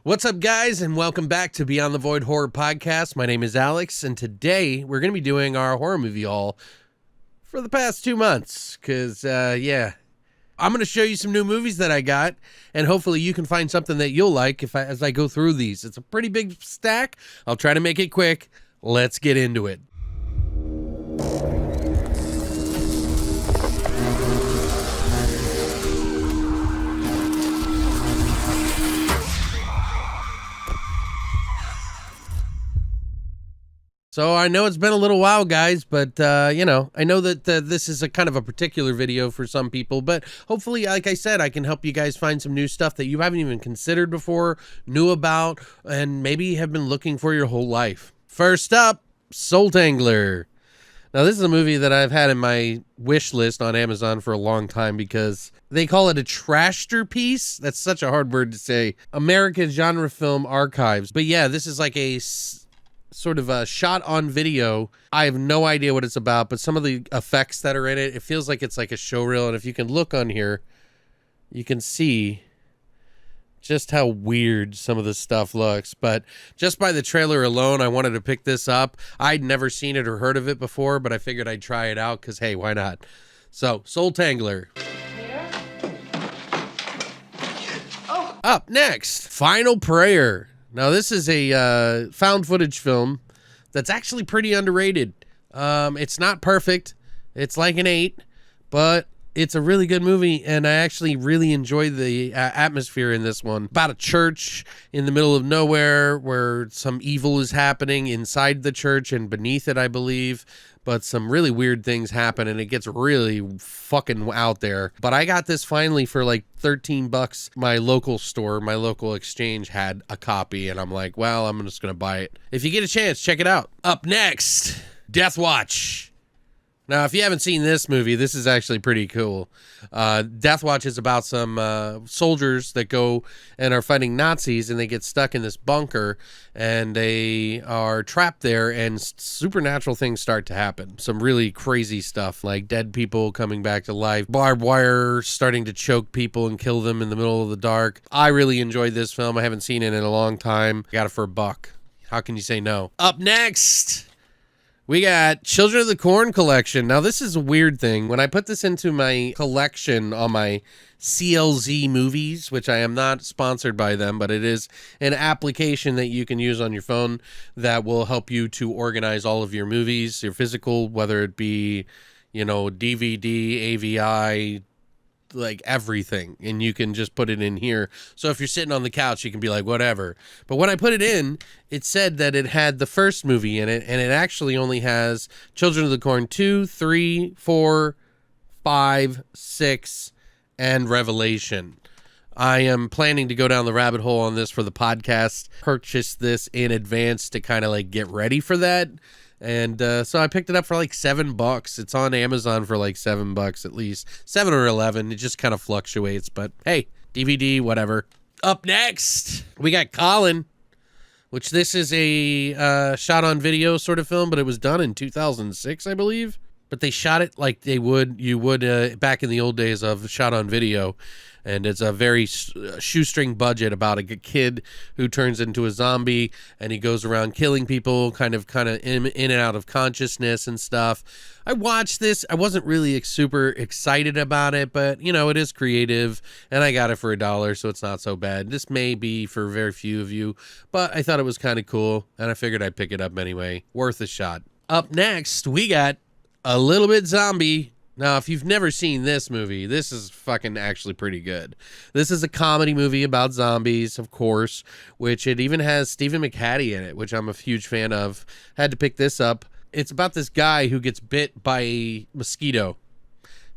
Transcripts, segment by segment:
What's up, guys, and welcome back to Beyond the Void Horror Podcast. My name is Alex, and today we're going to be doing our horror movie haul for the past 2 months, because, I'm going to show you some new movies that I got, and hopefully you can find something that you'll like as I go through these. It's a pretty big stack. I'll try to make it quick. Let's get into it. So I know it's been a little while, guys, but, I know that this is a kind of a particular video for some people, but hopefully, like I said, I can help you guys find some new stuff that you haven't even considered before, knew about, and maybe have been looking for your whole life. First up, Soul Tangler. Now, this is a movie that I've had in my wish list on Amazon for a long time because they call it a trashterpiece. That's such a hard word to say. American Genre Film Archives. But yeah, this is like a sort of a shot on video. I have no idea what it's about, but some of the effects that are in it, it feels like it's like a showreel. And if you can look on here, you can see just how weird some of the stuff looks. But just by the trailer alone, I wanted to pick this up. I'd never seen it or heard of it before, but I figured I'd try it out because, hey, why not? So, Soul Tangler. Oh. Up next, Final Prayer. Now, this is a found footage film that's actually pretty underrated. It's not perfect. It's like an 8, but it's a really good movie, and I actually really enjoy the atmosphere in this one. About a church in the middle of nowhere where some evil is happening inside the church and beneath it, I believe. But some really weird things happen, and it gets really fucking out there. But I got this finally for like $13. My local store, my local exchange had a copy, and I'm like, well, I'm just going to buy it. If you get a chance, check it out. Up next, Death Watch. Now, if you haven't seen this movie, this is actually pretty cool. Death Watch is about some soldiers that go and are fighting Nazis, and they get stuck in this bunker, and they are trapped there, and supernatural things start to happen. Some really crazy stuff, like dead people coming back to life, barbed wire starting to choke people and kill them in the middle of the dark. I really enjoyed this film. I haven't seen it in a long time. Got it for $1. How can you say no? Up next, we got Children of the Corn collection. Now, this is a weird thing. When I put this into my collection on my CLZ movies, which I am not sponsored by them, but it is an application that you can use on your phone that will help you to organize all of your movies, your physical, whether it be, DVD, AVI, like everything, and you can just put it in here. So if you're sitting on the couch, you can be like, whatever. But when I put it in, it said that it had the first movie in it, and it actually only has Children of the Corn 2, 3, 4, 5, 6, and Revelation. I am planning to go down the rabbit hole on this for the podcast, purchase this in advance to kind of like get ready for that. And so I picked it up for like $7. It's on Amazon for like $7 at least. 7 or 11. It just kind of fluctuates. But hey, DVD, whatever. Up next, we got Colin, which this is a shot on video sort of film, but it was done in 2006, I believe. But they shot it like you would back in the old days of shot on video. And it's a very shoestring budget about a kid who turns into a zombie, and he goes around killing people, kind of in and out of consciousness and stuff. I watched this. I wasn't really super excited about it, but, it is creative, and I got it for $1, so it's not so bad. This may be for very few of you, but I thought it was kind of cool, and I figured I'd pick it up anyway. Worth a shot. Up next, we got A Little Bit Zombie. Now, if you've never seen this movie, this is fucking actually pretty good. This is a comedy movie about zombies, of course, which it even has Stephen McHattie in it, which I'm a huge fan of. Had to pick this up. It's about this guy who gets bit by a mosquito,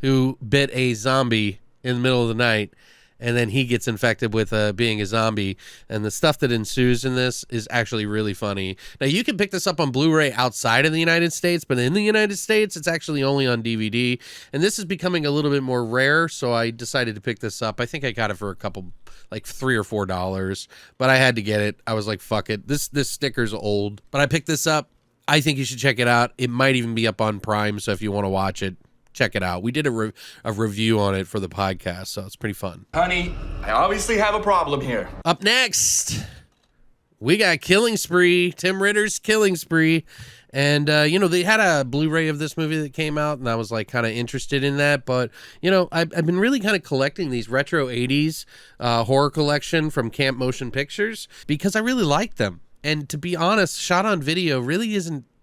who bit a zombie in the middle of the night, and then he gets infected with being a zombie. And the stuff that ensues in this is actually really funny. Now, you can pick this up on Blu-ray outside of the United States, but in the United States, it's actually only on DVD. And this is becoming a little bit more rare, so I decided to pick this up. I think I got it for a couple, like $3 or $4, but I had to get it. I was like, fuck it. This sticker's old, but I picked this up. I think you should check it out. It might even be up on Prime, so if you want to watch it, check it out. We did a review on it for the podcast, so it's pretty fun. Honey, I obviously have a problem here. Up next, we got Killing Spree, Tim Ritter's Killing Spree. And, you know, they had a Blu-ray of this movie that came out, and I was, like, kind of interested in that. But, you know, I've been really kind of collecting these retro 80s horror collection from Camp Motion Pictures because I really like them. And to be honest, shot on video really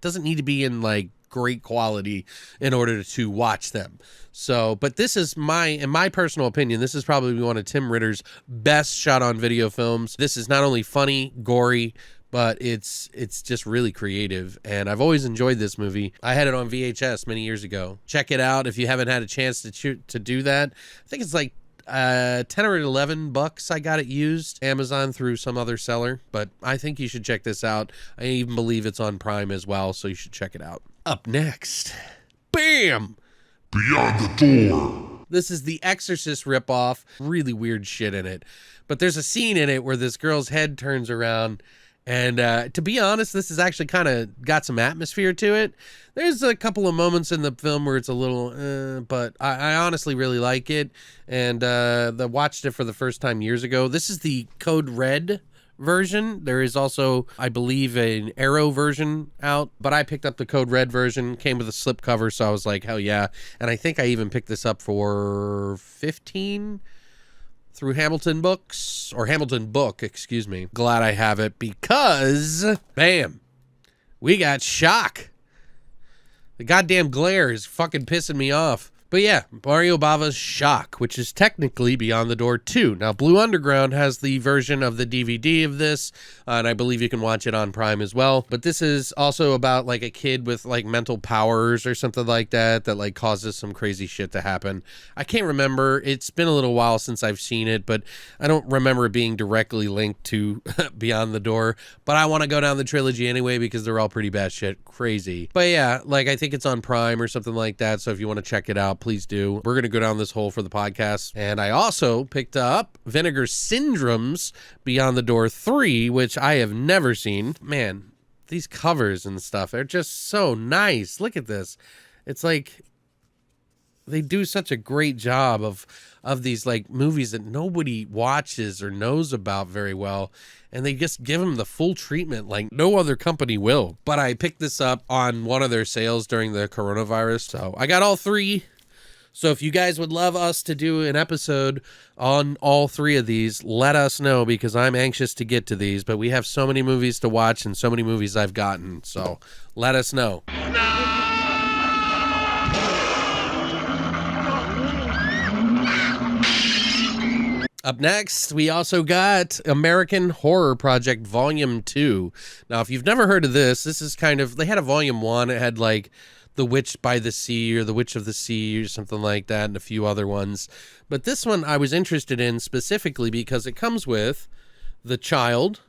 doesn't need to be in, like, great quality in order to watch them. So, but this is in my personal opinion, this is probably one of Tim Ritter's best shot on video films. This is not only funny, gory, but it's just really creative, and I've always enjoyed this movie. I had it on VHS many years ago. Check it out if you haven't had a chance to do that. I think it's like 10 or 11 bucks. I got it used Amazon through some other seller, but I think you should check this out. I even believe it's on Prime as well, so you should check it out. Up next, bam! Beyond the Door. This is the Exorcist ripoff. Really weird shit in it, but there's a scene in it where this girl's head turns around. And to be honest, this has actually kind of got some atmosphere to it. There's a couple of moments in the film where it's a little, but I honestly really like it. And I watched it for the first time years ago. This is the Code Red version. There is also, I believe, an Arrow version out, but I picked up the Code Red version. Came with a slipcover, so I was like, hell yeah. And I think I even picked this up for $15 through Hamilton Books, or Hamilton Book, excuse me. Glad I have it because, bam, we got Shock. The goddamn glare is fucking pissing me off. But yeah, Mario Bava's Shock, which is technically Beyond the Door 2. Now, Blue Underground has the version of the DVD of this, and I believe you can watch it on Prime as well. But this is also about, like, a kid with, like, mental powers or something like that like, causes some crazy shit to happen. I can't remember. It's been a little while since I've seen it, but I don't remember it being directly linked to Beyond the Door. But I want to go down the trilogy anyway because they're all pretty bad shit crazy. But yeah, like, I think it's on Prime or something like that, so if you want to check it out, please do. We're going to go down this hole for the podcast. And I also picked up Vinegar Syndrome's Beyond the Door 3, which I have never seen. Man, these covers and stuff, they're just so nice. Look at this. It's like they do such a great job of these, like, movies that nobody watches or knows about very well, and they just give them the full treatment like no other company will. But I picked this up on one of their sales during the coronavirus, so I got all three. So if you guys would love us to do an episode on all three of these, let us know because I'm anxious to get to these. But we have so many movies to watch and so many movies I've gotten. So let us know. Up next, we also got American Horror Project Volume 2. Now, if you've never heard of this is kind of, they had a Volume 1. It had like The Witch by the Sea or The Witch of the Sea or something like that and a few other ones. But this one I was interested in specifically because it comes with The Child,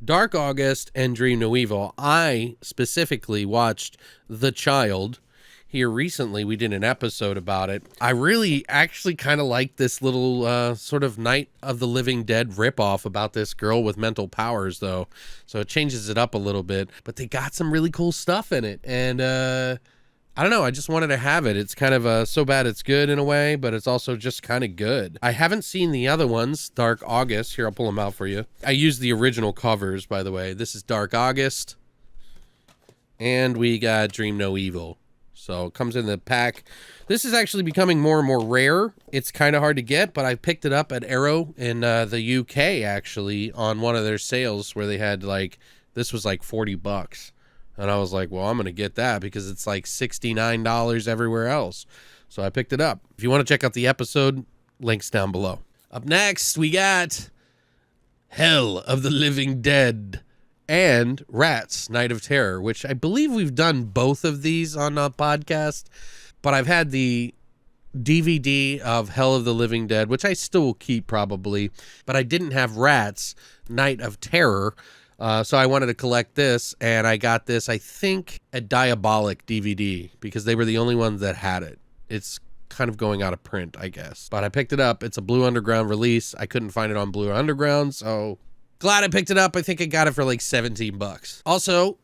Dark August, and Dream No Evil. I specifically watched The Child here recently. We did an episode about it. I really actually kind of like this little sort of Night of the Living Dead ripoff about this girl with mental powers, though. So it changes it up a little bit. But they got some really cool stuff in it. And I don't know. I just wanted to have it. It's kind of so bad it's good in a way, but it's also just kind of good. I haven't seen the other ones. Dark August. Here, I'll pull them out for you. I used the original covers, by the way. This is Dark August. And we got Dream No Evil. So it comes in the pack. This is actually becoming more and more rare. It's kind of hard to get, but I picked it up at Arrow in the UK, actually, on one of their sales where they had, like, this was like $40. And I was like, well, I'm going to get that because it's like $69 everywhere else. So I picked it up. If you want to check out the episode, links down below. Up next, we got Hell of the Living Dead and Rats, Night of Terror, which I believe we've done both of these on a podcast, but I've had the DVD of Hell of the Living Dead, which I still will keep probably, but I didn't have Rats, Night of Terror, so I wanted to collect this, and I got this, I think, at Diabolic DVD, because they were the only ones that had it. It's kind of going out of print, I guess, but I picked it up. It's a Blue Underground release. I couldn't find it on Blue Underground, so glad I picked it up. I think I got it for like $17. Also,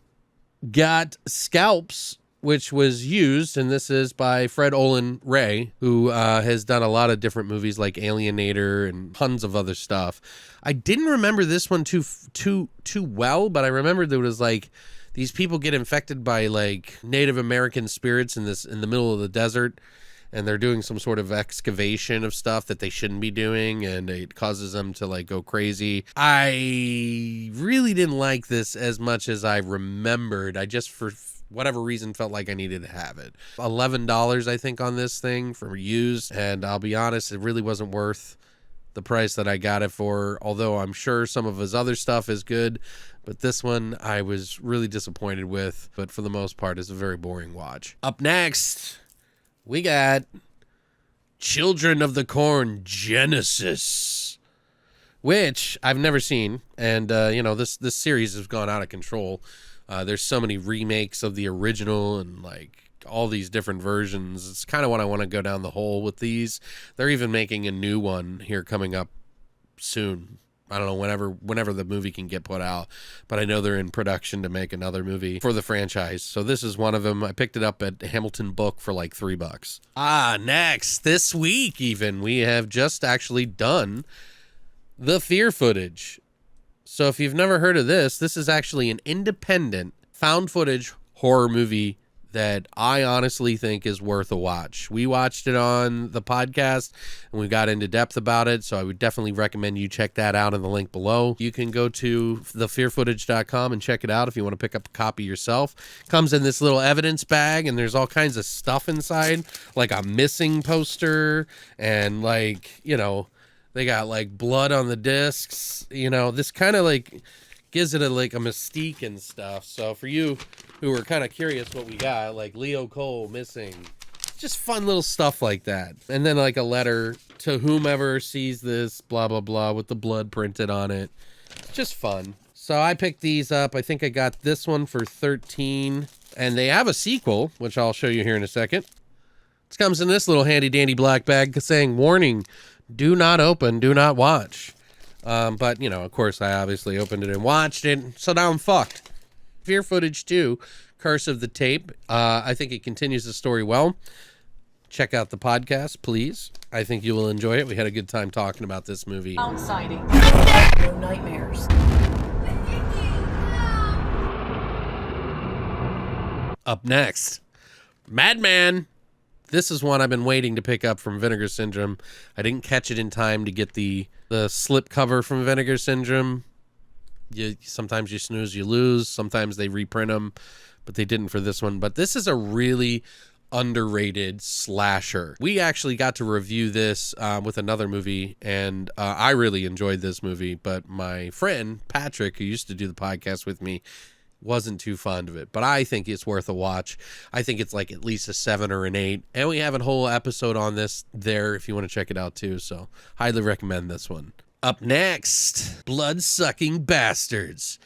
got Scalps which was used, and this is by Fred Olen Ray, who has done a lot of different movies like Alienator and tons of other stuff. I didn't remember this one too well, but I remembered there was like these people get infected by like Native American spirits in the middle of the desert, and they're doing some sort of excavation of stuff that they shouldn't be doing, and it causes them to like go crazy. I really didn't like this as much as I remembered. I just, for whatever reason, felt like I needed to have it. $11, I think, on this thing for used, and I'll be honest, it really wasn't worth the price that I got it for, although I'm sure some of his other stuff is good, but this one I was really disappointed with, but for the most part, it's a very boring watch. Up next, we got Children of the Corn Genesis, which I've never seen, and this series has gone out of control. There's so many remakes of the original and like all these different versions. It's kind of what I want to go down the hole with these. They're even making a new one here coming up soon. I don't know, whenever the movie can get put out, but I know they're in production to make another movie for the franchise. So this is one of them. I picked it up at Hamilton Book for like $3. Next, this week even, we have just actually done the Fear footage. So if you've never heard of this is actually an independent found footage horror movie that I honestly think is worth a watch. We watched it on the podcast and we got into depth about it, so I would definitely recommend you check that out in the link below. You can go to thefearfootage.com and check it out if you want to pick up a copy yourself. Comes in this little evidence bag, and there's all kinds of stuff inside, like a missing poster, and like, they got like blood on the discs. This kind of like gives it a mystique and stuff. So for you who are kind of curious what we got, like Leo Cole missing, just fun little stuff like that. And then like a letter to whomever sees this, blah, blah, blah, with the blood printed on it. It's just fun. So I picked these up. I think I got this one for $13. And they have a sequel, which I'll show you here in a second. It comes in this little handy dandy black bag saying, warning, do not open, do not watch. But, of course, I obviously opened it and watched it, so now I'm fucked. Fear Footage 2, Curse of the Tape. I think it continues the story well. Check out the podcast, please. I think you will enjoy it. We had a good time talking about this movie. Sound sighting. No nightmares. Up next, Madman. This is one I've been waiting to pick up from Vinegar Syndrome. I didn't catch it in time to get the slip cover from Vinegar Syndrome. Sometimes you snooze, you lose. Sometimes they reprint them, but they didn't for this one. But this is a really underrated slasher. We actually got to review this with another movie, and I really enjoyed this movie. But my friend, Patrick, who used to do the podcast with me, wasn't too fond of it, but I think it's worth a watch. I think it's like at least a 7 or an 8, and we have a whole episode on this there if you want to check it out too, so highly recommend this one. Up next, Blood-Sucking Bastards.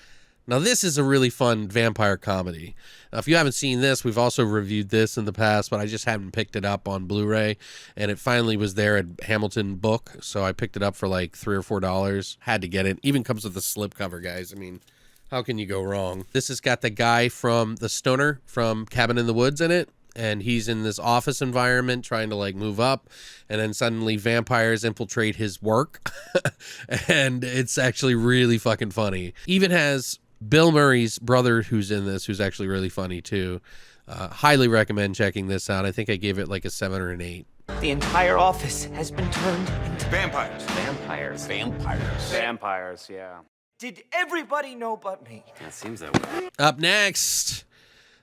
Now this is a really fun vampire comedy. Now, if you haven't seen this, we've also reviewed this in the past, but I just haven't picked it up on Blu-ray, and it finally was there at Hamilton Book, so I picked it up for like $3 or $4. Had to get it. Even comes with a slipcover, guys. I mean, how can you go wrong? This has got the guy from the stoner from Cabin in the Woods in it, and he's in this office environment trying to like move up, and then suddenly vampires infiltrate his work, and it's actually really fucking funny. Even has Bill Murray's brother who's in this, who's actually really funny too. Highly recommend checking this out. I think I gave it like a 7 or an 8. The entire office has been turned into Vampires. vampires. Vampires. Vampires, yeah. Did everybody know but me? It seems that way. Up next,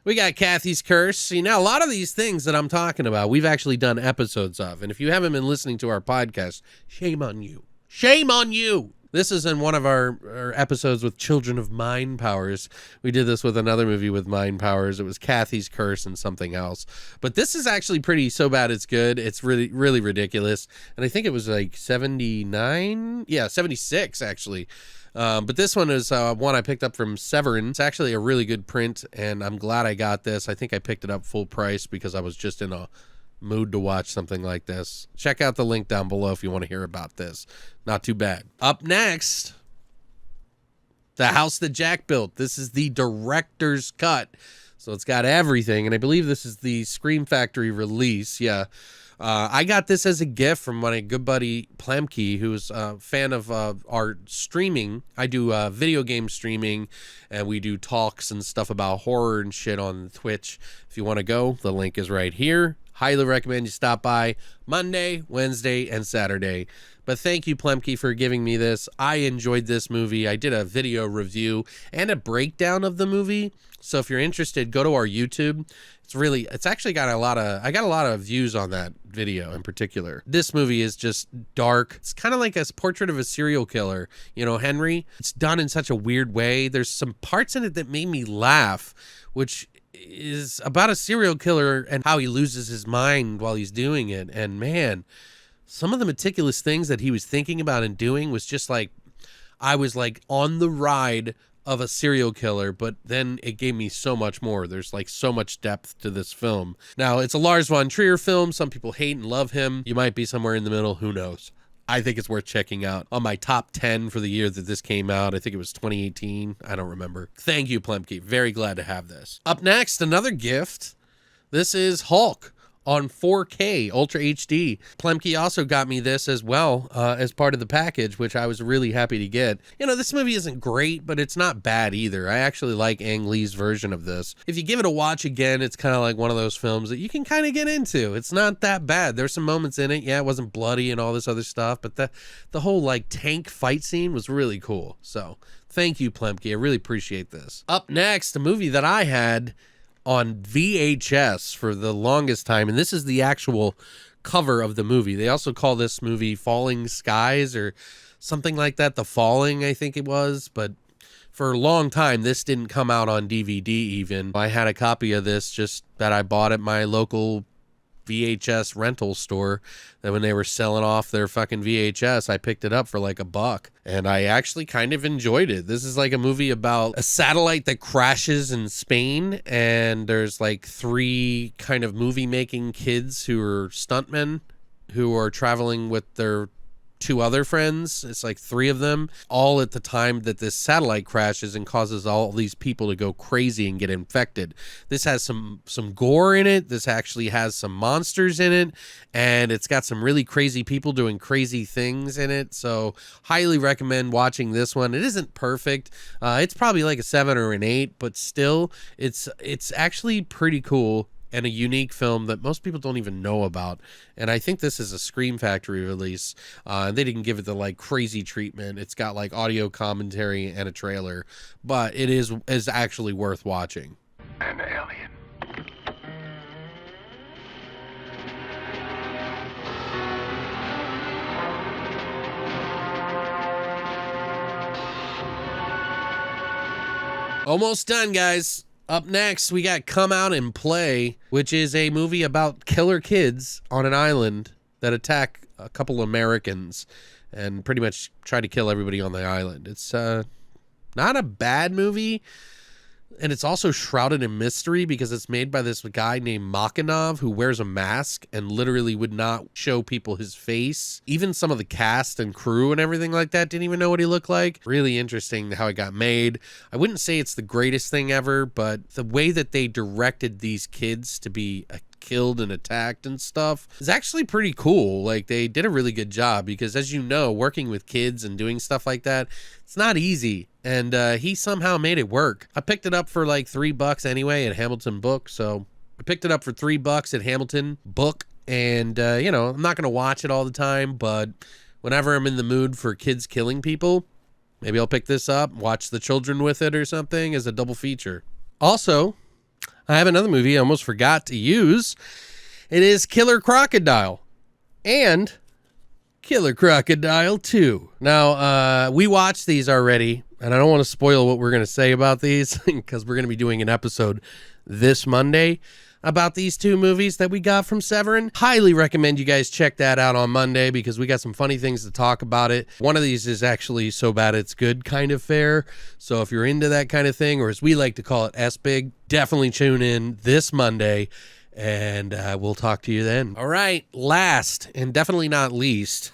we got Cathys Curse. See, now a lot of these things that I'm talking about, we've actually done episodes of. And if you haven't been listening to our podcast, shame on you. Shame on you. This is in one of our episodes with Children of Mind Powers. We did this with another movie with Mind Powers. It was Cathys Curse and something else. But this is actually pretty so bad it's good. It's really, really ridiculous. And I think it was like 79? Yeah, 76 actually. But this one is one I picked up from Severin. It's actually a really good print, and I'm glad I got this. I think I picked it up full price because I was just in a mood to watch something like this. Check out the link down below if you want to hear about this. Not too bad. Up next, The House That Jack Built. This is the director's cut. So it's got everything, and I believe this is the Scream Factory release. Yeah. I got this as a gift from my good buddy Plemke, who's a fan of our streaming. I do video game streaming, and we do talks and stuff about horror and shit on Twitch. If you want to go, the link is right here. Highly recommend you stop by Monday, Wednesday, and Saturday. But thank you, Plemke, for giving me this. I enjoyed this movie. I did a video review and a breakdown of the movie. So if you're interested, go to our YouTube. It's actually got I got a lot of views on that video in particular. This movie is just dark. It's kind of like a portrait of a serial killer, you know, Henry. It's done in such a weird way. There's some parts in it that made me laugh, which is about a serial killer and how he loses his mind while he's doing it. And man, some of the meticulous things that he was thinking about and doing was just like, I was like on the ride of a serial killer, but then it gave me so much more. There's like so much depth to this film. Now, it's a Lars von Trier film. Some people hate and love him. You might be somewhere in the middle. Who knows? I think it's worth checking out. On my top 10 for the year that this came out, I think it was 2018. I don't remember. Thank you, Plemke. Very glad to have this. Up next, another gift. This is Hulk on 4K Ultra HD. Plemke also got me this as well as part of the package, which I was really happy to get. You know, this movie isn't great, but it's not bad either. I actually like Ang Lee's version of this. If you give it a watch again, it's kind of like one of those films that you can kind of get into. It's not that bad. There's some moments in it. Yeah, it wasn't bloody and all this other stuff, but the whole like tank fight scene was really cool. So thank you, Plemke. I really appreciate this. Up next, a movie that I had on VHS for the longest time, and this is the actual cover of the movie. They also call this movie Falling Skies or something like that. The Falling, I think it was, but for a long time, this didn't come out on DVD even. I had a copy of this just that I bought at my local VHS rental store, that when they were selling off their fucking VHS, I picked it up for like $1, and I actually kind of enjoyed it. This is like a movie about a satellite that crashes in Spain, and there's like 3 kind of movie making kids who are stuntmen who are traveling with their 2 other friends. It's like 3 of them, all at the time that this satellite crashes and causes all these people to go crazy and get infected. This has some gore in it. This actually has some monsters in it, and it's got some really crazy people doing crazy things in it. So highly recommend watching this one. It isn't perfect. It's probably like a 7 or an 8, but still it's actually pretty cool and a unique film that most people don't even know about. And I think this is a Scream Factory release. They didn't give it the like crazy treatment. It's got like audio commentary and a trailer, but it is actually worth watching. An alien. Almost done, guys. Up next, we got Come Out and Play, which is a movie about killer kids on an island that attack a couple Americans and pretty much try to kill everybody on the island. It's not a bad movie, and it's also shrouded in mystery because it's made by this guy named Makinov, who wears a mask and literally would not show people his face. Even some of the cast and crew and everything like that didn't even know what he looked like. Really interesting how it got made. I wouldn't say it's the greatest thing ever, but the way that they directed these kids to be killed and attacked and stuff is actually pretty cool. Like, they did a really good job because, as you know, working with kids and doing stuff like that, it's not easy. And he somehow made it work. I picked it up for like $3 anyway at Hamilton Book. So I picked it up for $3 at Hamilton Book. And, you know, I'm not going to watch it all the time, but whenever I'm in the mood for kids killing people, maybe I'll pick this up, watch the children with it or something as a double feature. Also, I have another movie I almost forgot to use. It is Killer Crocodile and Killer Crocodile 2. Now, we watched these already, and I don't want to spoil what we're going to say about these because we're going to be doing an episode this Monday about these 2 movies that we got from Severin. Highly recommend you guys check that out on Monday because we got some funny things to talk about it. One of these is actually so bad it's good kind of fair. So if you're into that kind of thing, or as we like to call it, S-Big, definitely tune in this Monday, and we'll talk to you then. All right, last and definitely not least,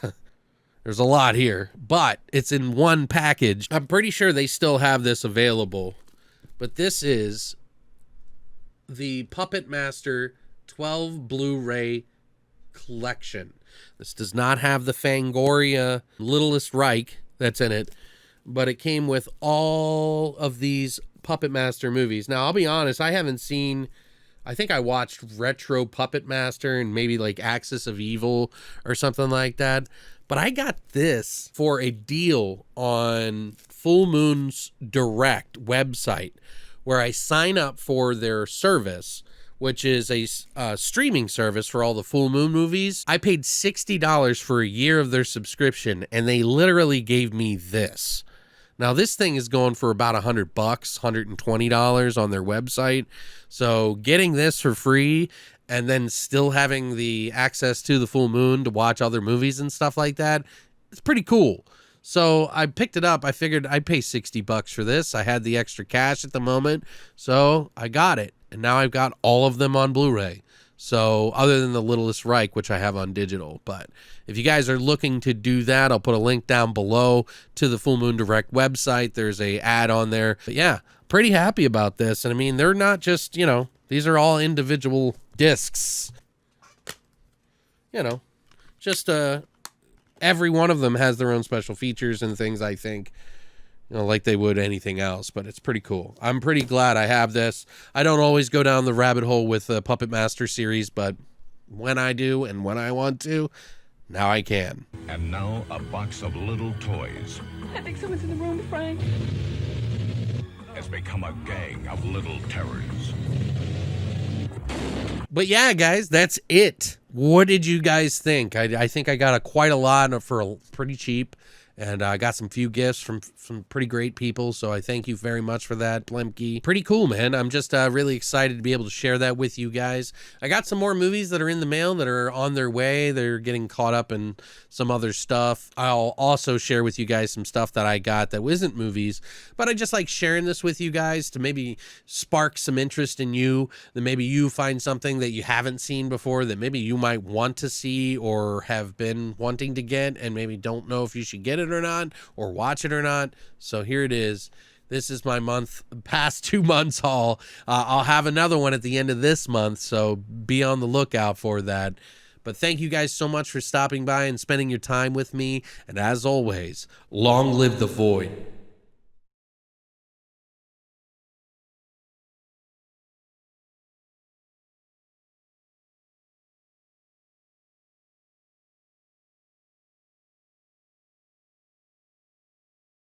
there's a lot here, but it's in one package. I'm pretty sure they still have this available, but this is the Puppet Master 12 Blu-ray collection. This does not have the Fangoria Littlest Reich that's in it, but it came with all of these Puppet Master movies. Now, I'll be honest, I haven't seen... I think I watched Retro Puppet Master and maybe like Axis of Evil or something like that. But I got this for a deal on Full Moon's Direct website where I sign up for their service, which is a streaming service for all the Full Moon movies. I paid $60 for a year of their subscription, and they literally gave me this. Now, this thing is going for about $100, $120 on their website. So getting this for free and then still having the access to the Full Moon to watch other movies and stuff like that, it's pretty cool. So I picked it up. I figured I'd pay $60 for this. I had the extra cash at the moment, so I got it. And now I've got all of them on Blu-ray. So other than the Littlest Reich, which I have on digital. But if you guys are looking to do that, I'll put a link down below to the Full Moon Direct website. There's a ad on there. But yeah, pretty happy about this. And I mean, they're not just, you know, these are all individual discs. You know, just every one of them has their own special features and things, I think. You know, like they would anything else, but it's pretty cool. I'm pretty glad I have this. I don't always go down the rabbit hole with the Puppet Master series, but when I do and when I want to, now I can. And now a box of little toys I think someone's in the room, Frank. has become a gang of little terrors. But yeah, guys, that's it. What did you guys think? I think I got quite a lot for pretty cheap. And I got some few gifts from some pretty great people, so I thank you very much for that, Plemke. Pretty cool, man. I'm just really excited to be able to share that with you guys. I got some more movies that are in the mail that are on their way. They're getting caught up in some other stuff. I'll also share with you guys some stuff that I got that isn't movies, but I just like sharing this with you guys to maybe spark some interest in you, that maybe you find something that you haven't seen before that maybe you might want to see or have been wanting to get and maybe don't know if you should get it or not, or watch it or not. So here it is. This is my past 2 months haul. I'll have another one at the end of this month, so be on the lookout for that. But thank you guys so much for stopping by and spending your time with me. And as always, long live the void.